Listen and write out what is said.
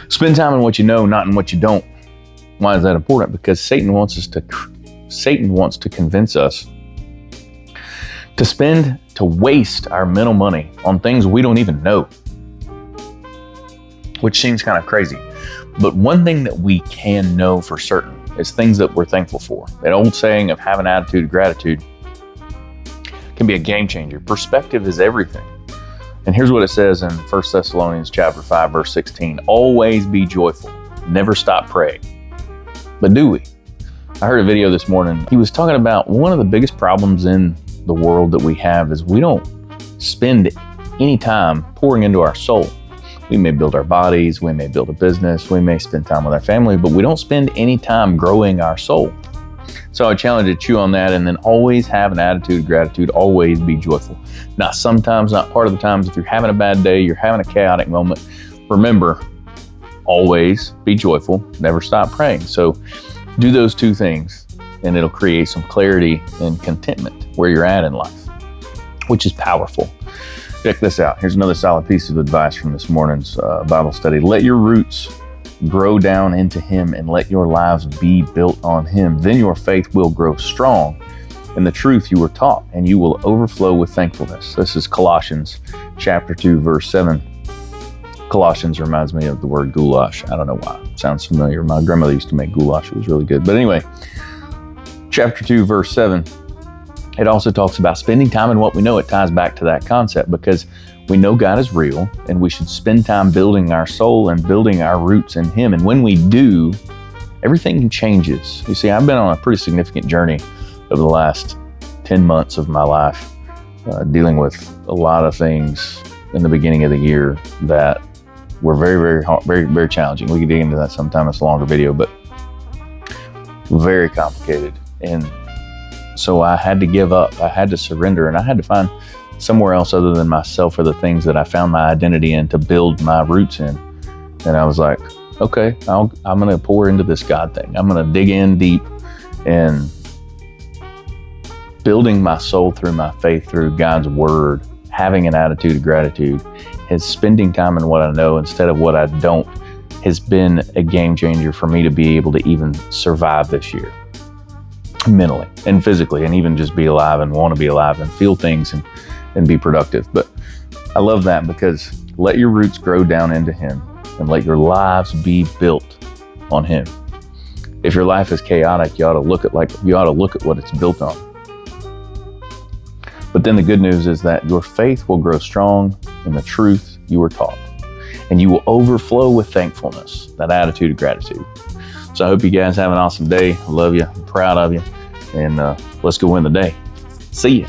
Spend time in what you know, not in what you don't. Why is that important? Because Satan wants to convince us to waste our mental money on things we don't even know, which seems kind of crazy. But one thing that we can know for certain is things that we're thankful for. That old saying of have an attitude of gratitude can be a game changer. Perspective is everything. And here's what it says in 1 Thessalonians chapter 5, verse 16. Always be joyful. Never stop praying. But do we? I heard a video this morning. He was talking about one of the biggest problems in the world that we have is we don't spend any time pouring into our soul. We may build our bodies, we may build a business, we may spend time with our family, but we don't spend any time growing our soul. So I challenge you to chew on that, and then always have an attitude of gratitude, always be joyful. Not sometimes, not part of the times. If you're having a bad day, you're having a chaotic moment, remember, always be joyful, never stop praying. So do those two things, and it'll create some clarity and contentment where you're at in life, which is powerful. Check this out. Here's another solid piece of advice from this morning's Bible study. Let your roots grow down into Him and let your lives be built on Him. Then your faith will grow strong in the truth you were taught, and you will overflow with thankfulness. This is Colossians chapter 2, verse 7. Colossians reminds me of the word goulash. I don't know why. It sounds familiar. My grandmother used to make goulash. It was really good. But anyway, chapter 2, verse 7. It also talks about spending time in what we know. It ties back to that concept because we know God is real, and we should spend time building our soul and building our roots in Him. And when we do, everything changes. You see, I've been on a pretty significant journey over the last 10 months of my life, dealing with a lot of things in the beginning of the year that were very, very hard, very, very challenging. We could dig into that sometime. It's a longer video, but very complicated. And so I had to give up. I had to surrender, and I had to find somewhere else other than myself for the things that I found my identity in to build my roots in. And I was like, okay, I'm going to pour into this God thing. I'm going to dig in deep and building my soul through my faith, through God's word, having an attitude of gratitude, is spending time in what I know instead of what I don't, has been a game changer for me to be able to even survive this year. Mentally and physically, and even just be alive and want to be alive and feel things and be productive. But I love that because let your roots grow down into Him and let your lives be built on Him. If your life is chaotic, you ought to look at what it's built on. But then the good news is that your faith will grow strong in the truth you were taught, and you will overflow with thankfulness, that attitude of gratitude. So I hope you guys have an awesome day. I love you. I'm proud of you. And let's go win the day. See ya.